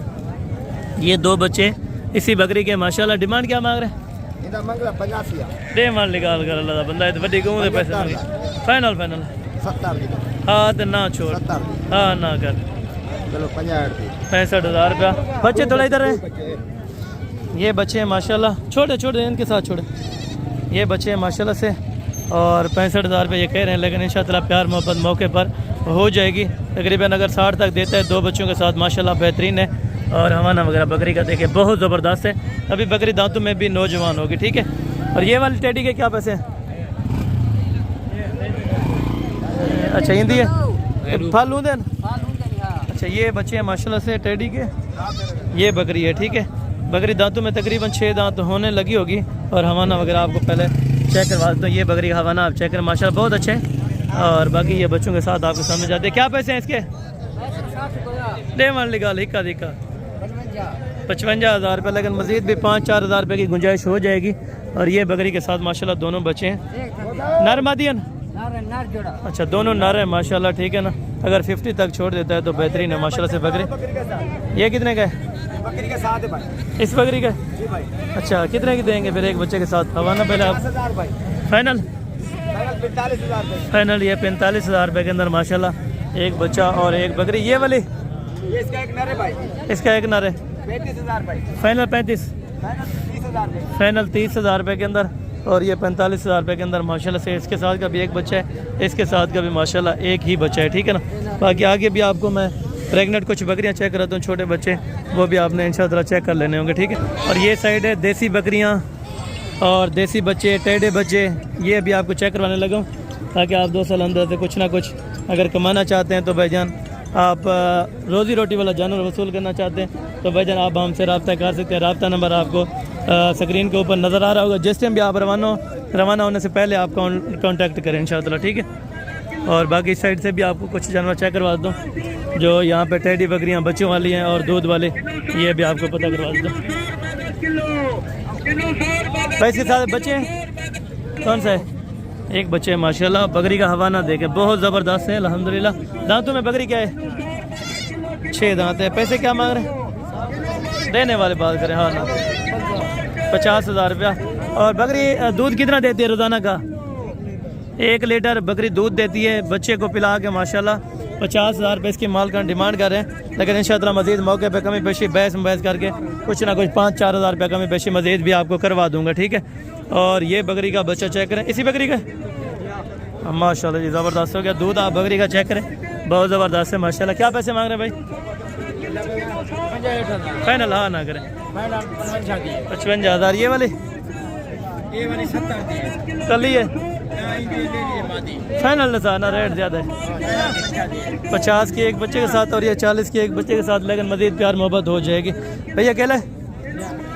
ये 2 बच्चे इसी बकरी के माशाल्लाह। डिमांड क्या मांग रहे हैं? डे मान निकाल कर अल्लाह बंदा है बड़ी कहूँ पैसे मांगे। फाइनल 70 हाँ तो ना छोड़, हाँ ना कर, चलो 65,000 रुपया। बच्चे थोड़ा इधर है। ये बच्चे हैं माशाल्लाह, छोड़े इनके साथ छोड़े। ये बच्चे हैं माशाल्लाह से और 65,000 रुपये ये कह रहे हैं, लेकिन इंशाअल्लाह प्यार मोहब्बत मौके पर हो जाएगी। तकरीबन अगर 60 तक देता है 2 बच्चों के साथ माशाल्लाह बेहतरीन है। और हवाना वगैरह बकरी का देखे बहुत ज़बरदस्त है। अभी बकरी दांतों में भी नौजवान होगी, ठीक है। और ये वाली टेडी के क्या पैसे हैं? अच्छा, हिंदी है फालू देन। अच्छा, ये बच्चे हैं माशाल्लाह से टेडी के। ये बकरी है, ठीक है। बकरी दांतों में तकरीबन 6 दांत होने लगी होगी। और हवाना वगैरह आपको पहले चेक करवा देता हूँ। ये बकरी का हवाना आप चेक करें माशाल्लाह बहुत अच्छे हैं। और बाकी ये बच्चों के साथ आपके सामने जाते हैं। क्या पैसे हैं इसके? डे मान निकाल हिक्का दिक्का 55,000 रुपये, लेकिन मज़ीद भी 5-4 हज़ार रुपये की गुंजाइश हो जाएगी। और ये बकरी के साथ माशाल्लाह दोनों बच्चे हैं। नर मादियन? अच्छा, दोनों नर है माशाल्लाह, ठीक है ना। अगर 50 तक छोड़ देता है तो बेहतरीन है माशाल्लाह से बकरी। ये कितने का है? बकरी के साथ है भाई। इस बकरी का? जी भाई। अच्छा, कितने की देंगे फिर एक बच्चे के साथ? हवाना पहले आप फाइनल 45,000 फाइनल। ये 45,000 रुपये के अंदर माशाल्लाह एक बच्चा और एक बकरी। ये वाली? ये इसका एक नर है भाई। इसका एक नर है 35,000 भाई। फाइनल 35 फाइनल 30,000 रुपये के अंदर। और ये 45,000 रुपये के अंदर माशाल्लाह से इसके साथ का भी एक बच्चा है, इसके साथ का भी माशाल्लाह एक ही बच्चा है, ठीक है ना। बाकी आगे भी आपको मैं प्रेगनेंट कुछ बकरियां चेक कराता हूँ, छोटे बच्चे, वो भी आपने इंशाअल्लाह चेक कर लेने होंगे, ठीक है। और ये साइड है देसी बकरियाँ और देसी बच्चे, टेढ़े बच्चे, ये भी आपको चेक करवाने लगा ताकि आप 2 साल अंदर से कुछ ना कुछ अगर कमाना चाहते हैं तो भाईजान आप रोज़ी रोटी वाला जानवर वसूल करना चाहते हैं तो भाईजान आप हमसे रब्ता कर सकते हैं। रब्ता नंबर आपको स्क्रीन के ऊपर नज़र आ रहा होगा। जिस टाइम भी आप रवाना होने से पहले आप कांटेक्ट करें इंशाअल्लाह, ठीक है। और बाकी इस साइड से भी आपको कुछ जानवर चेक करवा दूँ जो यहाँ पे टेडी बकरियाँ बच्चों वाली हैं और दूध वाले, ये भी आपको पता करवा दूँ। इसके साथ बच्चे कौन सा है? एक बच्चे माशाल्लाह। बकरी का हवाना देखें बहुत ज़बरदस्त है अल्हम्दुलिल्लाह। दांतों में बकरी क्या है? 6 दांत है। पैसे क्या मांग रहे हैं? देने वाले बात करें। हाँ ना 50,000 रुपया। और बकरी दूध कितना देती है रोज़ाना का? 1 लीटर बकरी दूध देती है बच्चे को पिला के माशाल्लाह। 50,000 रुपये इसकी माल का डिमांड कर रहे हैं, लेकिन इंशाअल्लाह मज़ीद मौके पे कमी पेशी बहस करके कुछ ना कुछ 5-4 हज़ार रुपये कमी पेशी मज़ीद भी आपको करवा दूंगा, ठीक है। और ये बकरी का बच्चा चेक करें, इसी बकरी का माशाल्लाह जी ज़बरदस्त हो गया दूध। आप बकरी का चेक करें, बहुत ज़बरदस्त है माशाल्लाह। क्या पैसे मांग रहे हैं भाई? फाइनल हाँ ना करें 55,000। ये वाली 70 कल ही है फाइनल ना रेट ज़्यादा है। 50 की एक बच्चे के साथ और ये 40 की एक बच्चे के साथ, लेकिन मज़ीद प्यार मोहब्बत हो जाएगी। भैया अकेला है?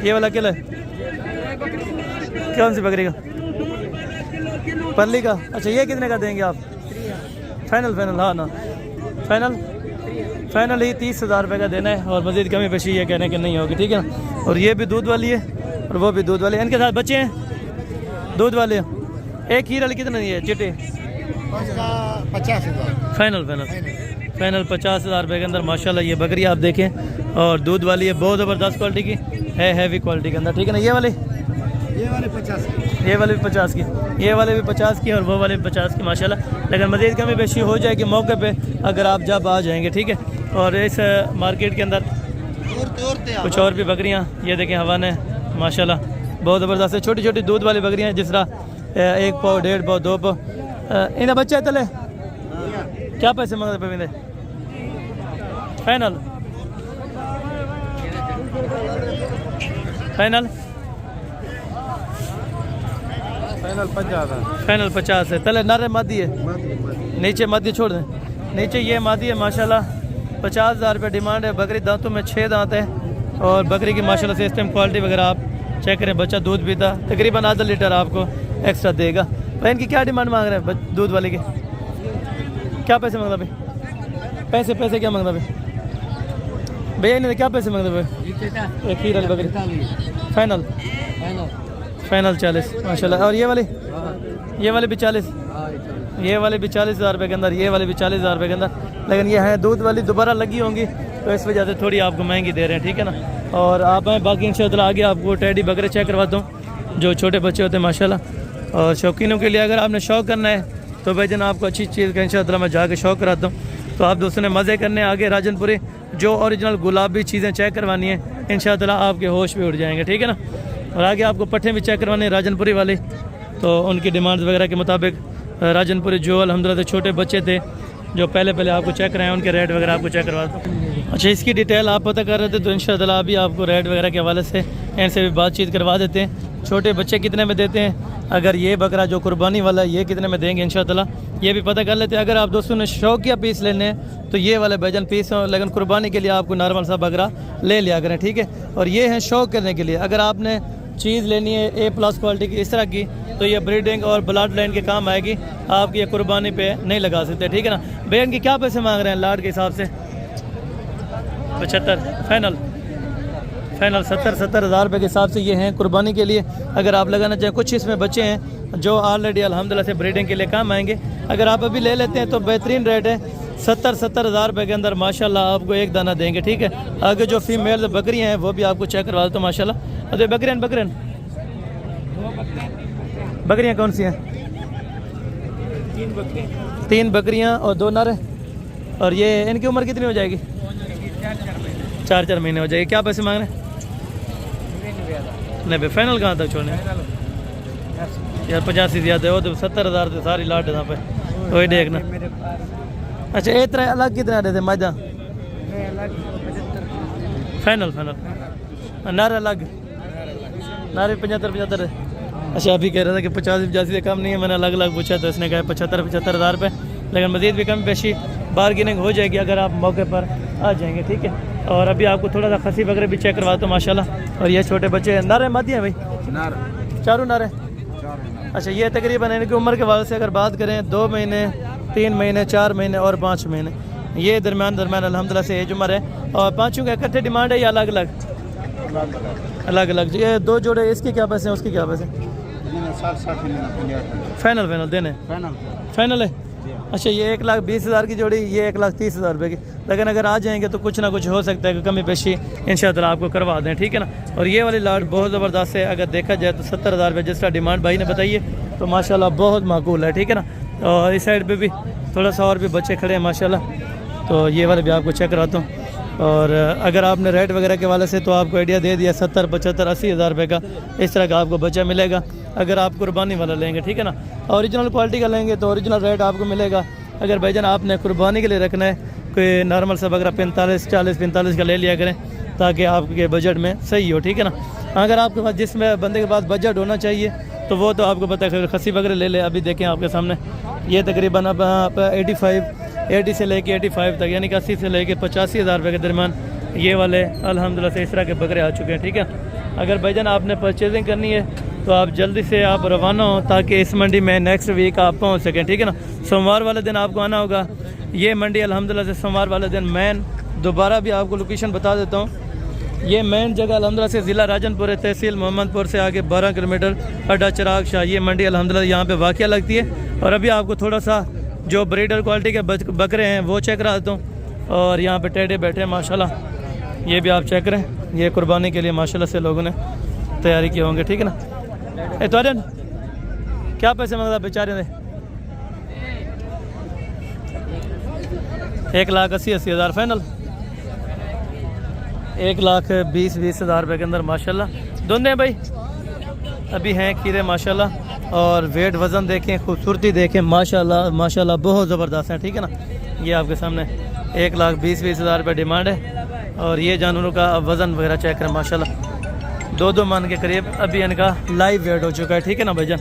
ये वाला अकेला है? कौन सी बकरी का? परली का। अच्छा ये कितने का देंगे आप? फाइनल हाँ ना फाइनल ही 30,000 रुपये का देना है, और मज़ीद कमी पेशी ये कहने की नहीं होगी, ठीक है ना। और ये भी दूध वाली है और वो भी दूध वाली है, इनके साथ बच्चे हैं दूध वाले हैं। एक हीरा कितना है चिट्टे? 50,000 फाइनल 50,000 रुपये के अंदर माशाल्लाह ये बकरी आप देखें, और दूध वाली है, बहुत ज़बरदस्त क्वालिटी की है, हैवी क्वालिटी के अंदर, ठीक है ना। ये वाली 50 ये वाले भी 50 की, ये वाले भी 50 की और वो वाले भी 50 की माशाल्लाह, लेकिन मज़ीद कमी पेशी हो जाएगी मौके पे अगर आप जब आ जाएंगे, ठीक है। और इस मार्केट के अंदर कुछ और भी बकरियां ये देखें हवाने माशाल्लाह बहुत ज़बरदस्त है, छोटी छोटी दूध वाली बकरियां जिस तरह 1 पाव 1.5 पाव 2 पाव। इन्हें बच्चे तले क्या पैसे मांगते पे? फाइनल 50,000 फाइनल 50 है। तले नारे मादी है, नीचे मादी छोड़ दें, नीचे ये मादी है माशाल्लाह। 50,000 रुपये डिमांड है। बकरी दांतों में 6 दांत है, और बकरी की माशाल्लाह से इस टाइम क्वालिटी वगैरह आप चेक करें। बच्चा दूध पीता तकरीबन आधा लीटर आपको एक्स्ट्रा देगा। भाई इनकी क्या डिमांड मांग रहे हैं दूध वाले की? क्या पैसे मांगता भाई? पैसे क्या मांगता भाई? भैया इन्हें क्या पैसे मांगते भाई? एक ही वाली बकरी फाइनल 40 माशाल्लाह। और ये वाली भी 40, ये वाली भी 40,000 रुपये के अंदर, ये वाली भी 40,000 रुपये के अंदर, लेकिन ये है दूध वाली दोबारा लगी होंगी तो इस वजह से थोड़ी आपको महंगी दे रहे हैं, ठीक है ना। और आप हैं बाकी इंशाअल्लाह आगे आपको टेडी बकरे चेक करवाता हूँ जो छोटे बच्चे होते हैं माशाल्लाह। और शौकीनों के लिए अगर आपने शौक़ करना है तो भाई जन आपको अच्छी चीज़ का इंशाअल्लाह मैं जाके शौक़ कराता हूँ। तो आप दोस्तों ने मज़े करने आगे राजनपुरी जो ओरिजिनल गुलाबी चीज़ें चेक करवानी है इंशाअल्लाह आपके होश भी उड़ जाएंगे, ठीक है ना। और आगे आपको पट्ठे भी चेक करवाने राजनपुरी वाले, तो उनकी डिमांड्स वगैरह के मुताबिक राजनपुरी जो अल्हम्दुलिल्लाह छोटे बच्चे थे जो पहले आपको चेक कराएं उनके रेट वगैरह आपको चेक करवा दो। अच्छा इसकी डिटेल आप पता कर रहे थे तो इंशाअल्लाह अभी आपको रेट वगैरह के हवाले से इनसे भी बातचीत करवा देते हैं। छोटे बच्चे कितने में देते हैं, अगर ये बकरा जो कुर्बानी वाला है ये कितने में देंगे इंशाअल्लाह ये भी पता कर लेते हैं। अगर आप दोस्तों ने शौकिया पीस लेने हैं तो ये वाले बैजन पीस हों, लेकिन कुर्बानी के लिए आपको नॉर्मल सा बकरा ले लिया करें, ठीक है। और ये हैं शौक करने के लिए। अगर आपने चीज़ लेनी है A+ क्वालिटी की इस तरह की तो ये ब्रीडिंग और ब्लड लाइन के काम आएगी, आपकी ये कुर्बानी पे नहीं लगा सकते, ठीक है ना। भैया इनकी क्या पैसे मांग रहे हैं लाट के हिसाब से? 75 फाइनल 70,000 रुपये के हिसाब से ये हैं कुर्बानी के लिए। अगर आप लगाना चाहें कुछ इसमें बच्चे हैं जो ऑलरेडी अल्हम्दुलिल्लाह से ब्रीडिंग के लिए काम आएंगे। अगर आप अभी ले लेते हैं तो बेहतरीन रेट है 70,000 रुपये के अंदर माशाल्लाह आपको एक दाना देंगे, ठीक है। आगे जो फीमेल बकरियां हैं वो भी आपको चेक करवा दो माशाल्लाह। अरे बकरियां कौन सी हैं? 3 बकरियां और 2 नर। और ये इनकी उम्र कितनी हो जाएगी? 4 महीने हो जाएगी। क्या पैसे मांग रहे हैं? 90 फाइनल कहाँ तक छोड़ने यार? 85 ज़्यादा हो तो 70,000 से सारी लाट यहाँ पे वही देखना। अच्छा एक तरह अलग कितना देते माजा? फाइनल नारे अलग नारे 75 है। अच्छा अभी कह रहा था कि 50-85 से कम नहीं है, मैंने अलग पूछा तो इसने कहा 75,000 रुपये, लेकिन मज़ीद भी कम पेशी बार्गेनिंग हो जाएगी अगर आप मौके पर आ जाएंगे, ठीक है। और अभी आपको थोड़ा सा खसी वगैरह भी चेक करवाता हूँ माशाल्लाह। और ये छोटे बच्चे नारे मादी हैं भाई? चारों नारे। अच्छा ये तकरीबन इनकी उम्र के वाले से अगर बात करें 2 महीने 3 महीने 4 महीने और 5 महीने, ये दरमियान अल्हम्दुलिल्लाह से एज उम्र है। और पाँचों का इकट्ठे डिमांड है या अलग अलग? ये 2 जोड़े इसके क्या पैसे हैं उसके क्या पैसे? फाइनल देने फाइनल है। अच्छा ये 1,20,000 की जोड़ी, ये 1,30,000 रुपये की, लेकिन अगर आ जाएंगे तो कुछ ना कुछ हो सकता है कि कमी पेशी इंशाअल्लाह आपको करवा दें, ठीक है ना। और ये वाली लाट बहुत ज़बरदस्त है, अगर देखा जाए तो 70,000 रुपये जिस तरह डिमांड भाई ने बताइए तो माशाल्लाह बहुत माकूल है, ठीक है ना। और इस साइड पे भी थोड़ा सा और भी बच्चे खड़े हैं माशाल्लाह। तो ये वाले भी आपको चेक कराता हूँ। और अगर आपने रेट वगैरह के वाले से तो आपको आइडिया दे दिया 70, 75, 80 हज़ार रुपये का इस तरह का आपको बच्चा मिलेगा। अगर आप कुर्बानी वाला लेंगे, ठीक है ना, ओरिजिनल क्वालिटी का लेंगे तो ओरिजिनल रेट आपको मिलेगा। अगर भाईजान आपने कुर्बानी के लिए रखना है कोई नॉर्मल सा बकरा 45, 40, 45 का ले लिया करें ताकि आपके बजट में सही हो, ठीक है ना। अगर आपके पास जिसमें बंदे के पास बजट होना चाहिए तो वो तो आपको पता है खस्सी बकरे ले ले। अभी देखें आपके सामने ये तकरीबन अब आप 80 से लेके 85 तक यानी कि 80 से लेके 85 हज़ार रुपये के दरमियान ये वाले अल्हम्दुलिल्लाह से इस तरह के बकरे आ चुके हैं, ठीक है। अगर भाईजान आपने परचेजिंग करनी है तो आप जल्दी से आप रवाना हो ताकि इस मंडी में नेक्स्ट वीक आप पहुंच सकें, ठीक है ना। सोमवार वाले दिन आपको आना होगा। ये मंडी अल्हम्दुलिल्लाह से सोमवार वाले दिन मैन दोबारा भी आपको लोकेशन बता देता हूँ। ये मेन जगह अल्हम्दुलिल्लाह से ज़िला राजनपुर है, तहसील मोहम्मदपुर से आगे 12 किलोमीटर अड्डा चिराग शाह। ये मंडी अल्हम्दुलिल्लाह यहाँ पे वाक़या लगती है। और अभी आपको थोड़ा सा जो ब्रीडर क्वालिटी के बकरे हैं वो चेक करा देता हूँ। और यहाँ पे टेढ़े बैठे हैं माशाल्लाह, ये भी आप चेक करें। ये कुर्बानी के लिए माशाल्लाह से लोगों ने तैयारी किए होंगे, ठीक है ना। ए तो क्या पैसे मांगता बेचारे ने? 1,80,000 फाइनल, 1,20,000 रुपये के अंदर माशाल्लाह दोनों हैं भाई। अभी हैं खीरे माशाल्लाह। और वेट वज़न देखें, खूबसूरती देखें, माशाल्लाह माशाल्लाह बहुत ज़बरदस्त है, ठीक है ना। ये आपके सामने 1,20,000 रुपये डिमांड है। और ये जानवरों का वज़न वगैरह चेक करें माशाल्लाह 2-2 मन के करीब अभी इनका लाइव वेट हो चुका है, ठीक है ना भाईजान।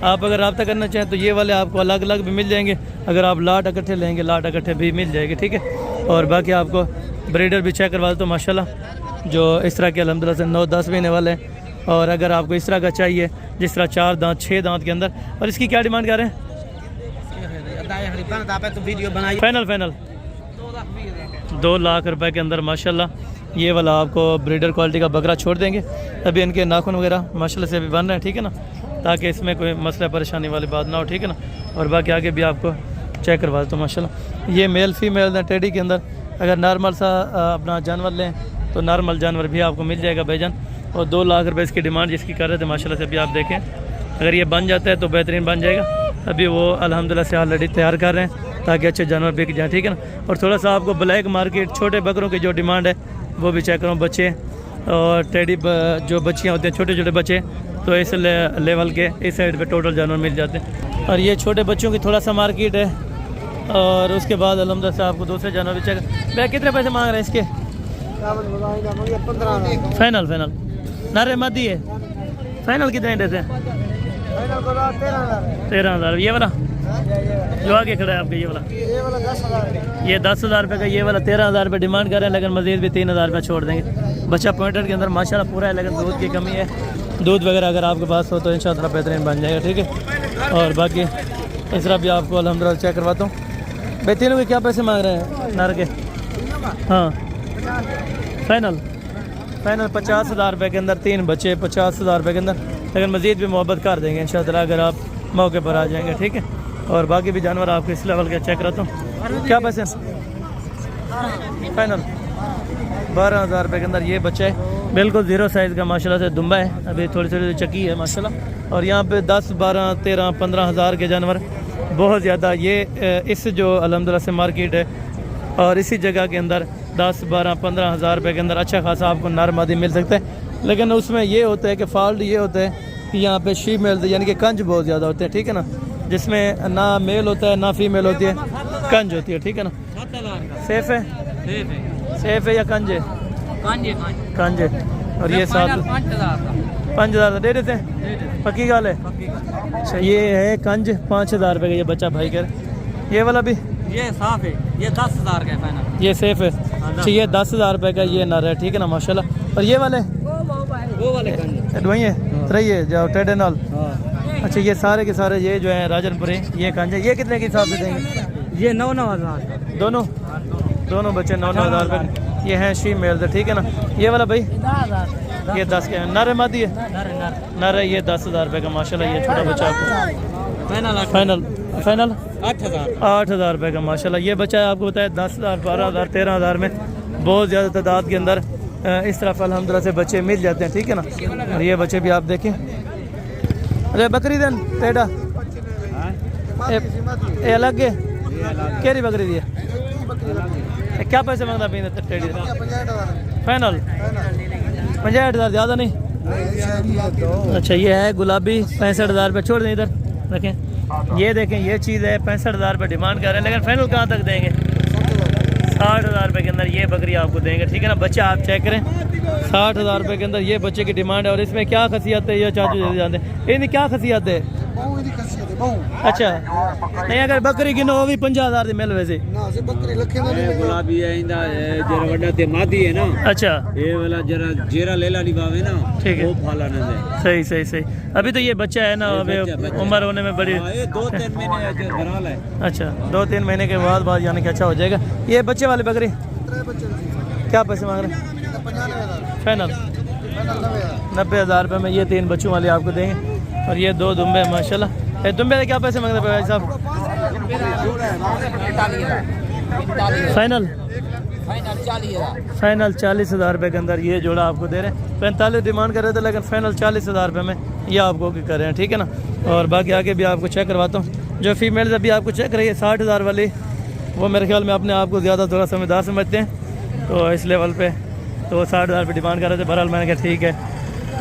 आप अगर रब्ता करना चाहें तो ये वाले आपको अलग अलग भी मिल जाएंगे। अगर आप लाट इकट्ठे लेंगे लाट इकट्ठे भी मिल जाएगी, ठीक है। और बाकी आपको ब्रीडर भी चेक करवा दो माशाल्लाह जो इस तरह के अल्हम्दुलिल्लाह से 9-10 महीने वाले हैं। और अगर आपको इस तरह का चाहिए जिस तरह 4 दांत 6 दांत के अंदर। और इसकी क्या डिमांड कर रहे हैं? फाइनल 2 लाख रुपए के अंदर माशाल्लाह ये वाला आपको ब्रीडर क्वालिटी का बकरा छोड़ देंगे। अभी इनके नाखून वगैरह माशाल्लाह से अभी बन रहे हैं, ठीक है ना, ताकि इसमें कोई मसला परेशानी वाली बात ना हो, ठीक है ना। और बाकी आगे भी आपको चेक करवा देता हूँ माशाल्लाह। ये मेल फीमेल हैं टेडी के अंदर। अगर नॉर्मल सा अपना जानवर लें तो नॉर्मल जानवर भी आपको मिल जाएगा भाईजान। और 2 लाख रुपए इसकी डिमांड जिसकी कर रहे थे माशाल्लाह से अभी आप देखें। अगर ये बन जाता है तो बेहतरीन बन जाएगा। अभी वो अल्हम्दुलिल्लाह से ऑलरेडी तैयार कर रहे हैं ताकि अच्छे जानवर बिक जाए, ठीक है ना। और थोड़ा सा आपको ब्लैक मार्केट छोटे बकरों की जो डिमांड है वो भी चेक करो। बच्चे और टेडी जो बच्चियाँ होती हैं छोटे छोटे बच्चे तो इस लेवल के इस साइड पे टोटल जानवर मिल जाते हैं। और ये छोटे बच्चों की थोड़ा सा मार्केट है। और उसके बाद अल्हम्दुलिल्लाह से आपको दूसरे जानवर भी चेक। भैया कितने पैसे मांग रहे हैं इसके? फाइनल नारे मदी है। फाइनल कितने देते हैं? 13,000। ये वाला जो आगे खड़ा है आपका ये वाला 10,000 रुपये का। ये वाला 13,000 रुपये डिमांड कर रहे हैं, लेकिन मज़ीद भी 3,000 रुपये छोड़ देंगे। बच्चा पॉइंटर के अंदर माशाल्लाह पूरा है, लेकिन दूध की कमी है। दूध वगैरह अगर आपके पास हो तो इंशाअल्लाह बेहतरीन बन जाएगा, ठीक है। और बाकी इस तरह भी आपको अल्हम्दुलिल्लाह चेक करवाता हूँ। भाई तीनों के क्या पैसे मांग रहे हैं नर के? हाँ फाइनल 50,000 रुपये के अंदर 3 बच्चे 50,000 रुपये के अंदर, लेकिन मज़ीद भी मोहब्बत कर देंगे इंशाअल्लाह अगर आप मौके पर आ जाएंगे, ठीक है। और बाकी भी जानवर आपको इस लेवल के चेक करता हूँ। क्या पैसे? फाइनल 12,000 रुपये के अंदर ये बच्चा है, बिल्कुल 0 साइज़ का माशाल्लाह से दुम्बा है। अभी थोड़ी थोड़ी चक्की है माशाल्लाह। और यहाँ पे 10, 12, 13, 15 हज़ार के जानवर बहुत ज़्यादा ये इस जो अल्हम्दुलिल्लाह से मार्केट है। और इसी जगह के अंदर 10, 12, 15 हज़ार रुपये के अंदर अच्छा खासा आपको नर मादी मिल सकता है। लेकिन उसमें ये होता है कि फॉल्ट ये होता है कि यहाँ पे फीमेल यानी कि कंज बहुत ज़्यादा होते हैं, ठीक है ना, जिसमें ना मेल होता है ना फीमेल होती है, कंज होती है, ठीक है ना। सेफ है? सेफ है या कंज है? कंज है। और ये 5,000 दे देते हैं, पक्की गाल है। अच्छा ये है कंज 5,000 रुपये का ये बच्चा भाई कर। ये वाला भी ये साफ है, ये 10,000 का है फाइनल। ये सेफ है। अच्छा ये 10,000 रुपये का ये नर है, ठीक है ना माशाल्लाह। और ये वाले वो वाले कंज वही है रही है जो टेडेनॉल। अच्छा ये सारे के सारे ये जो है राजनपुरी ये कंज है। ये कितने के हिसाब से देंगे? ये 9,000 दोनों बच्चे 9,000 रुपये। ये हैं शी मेल थे, ठीक है ना। ये वाला भाई ये 10 के नर मादी है, नर है। ये 10,000 रुपये का माशाल्लाह ये छोटा बच्चा आपको फाइनल 8,000 रुपये का माशाल्लाह ये बच्चा है। आपको बताया 10,000, 12,000, 13,000 में बहुत ज़्यादा तादाद के अंदर इस तरफ अल्हम्दुलिल्लाह से बच्चे मिल जाते हैं, ठीक है ना। और ये बच्चे भी आप देखें। अरे बकरी दिन टेढ़ा ये अलग है, केरी बकरी दी है क्या पैसे मांगता पीने टेडी फाइनल 50,000 ज़्यादा नहीं। अच्छा ये है गुलाबी 65,000 रुपये, छोड़ दें इधर रखें। ये देखें ये चीज़ है 65,000 रुपये डिमांड कर रहे हैं, लेकिन फाइनल कहाँ तक देंगे? 60,000 रुपये के अंदर ये बकरी आपको देंगे, ठीक है ना। बच्चा आप चेक करें 60,000 रुपये के अंदर ये बच्चे की डिमांड है। और इसमें क्या खसियत है ये चाचू जल्दी जानते हैं, इनकी क्या खसियत है? अच्छा नहीं अगर बकरी गिनो वो भी 50,000 की मिल वैसे गुलाबी है इंदा जरा वड्डा ते मादी है ना। अच्छा ये वाला जरा जेरा लेला निभावे ना, ठीक है। वो फाला न दे। सही सही सही। अभी तो ये बच्चा है ना, अभी उम्र होने में बड़ी। ये 2-3 महीने के बराल है। अच्छा 2-3 महीने के बाद यानी कि अच्छा हो जाएगा। ये बच्चे वाली बकरी क्या पैसे मांग रहे हैं? फाइनल 90,000 रुपये में ये 3 बच्चों वाले आपको देंगे। और ये 2 दुम्बे माशाल्लाह। ये दुम्बे के क्या पैसे मांग रहे हैं भाई साहब? फाइनल फाइनल 40,000 रुपये के अंदर ये जोड़ा आपको दे रहे हैं। 45 डिमांड कर रहे थे, लेकिन फाइनल 40,000 रुपये में ये आपको कर रहे हैं, ठीक है ना। और बाकी आगे भी आपको चेक करवाता हूँ। जो फीमेल्स अभी आपको चेक रही है 60,000 वाली, वो मेरे ख्याल में अपने आप को ज़्यादा थोड़ा समझदार समझते हैं, तो इस लेवल पे तो 60,000 रुपये डिमांड कर रहे थे। बहरहाल मैंने कहा ठीक है,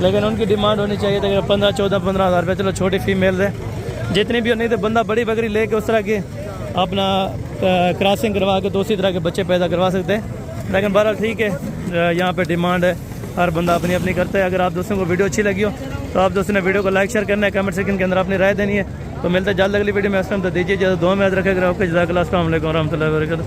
लेकिन उनकी डिमांड होनी चाहिए थी 15-14-15,000 रुपये। चलो छोटी फीमेल है जितनी भी, नहीं तो बंदा बड़ी बकरी लेके उस तरह की अपना क्रॉसिंग करवा के दूसरी तरह के बच्चे पैदा करवा सकते हैं। लेकिन बहरहाल ठीक है, यहाँ पे डिमांड है, हर बंदा अपनी अपनी करता है। अगर आप दोस्तों को वीडियो अच्छी लगी हो तो आप दोस्तों ने वीडियो को लाइक शेयर करना है, कमेंट सेक्शन के अंदर अपनी राय देनी है। तो मिलते हैं जल्द अगली वीडियो में। इस टाइम तो दीजिए जल्द, 2 में याद रखेगा। ओके जज़ाकल्लाह, अस्सलाम वालेकुम रहमतुल्लाहि व बरकातहू।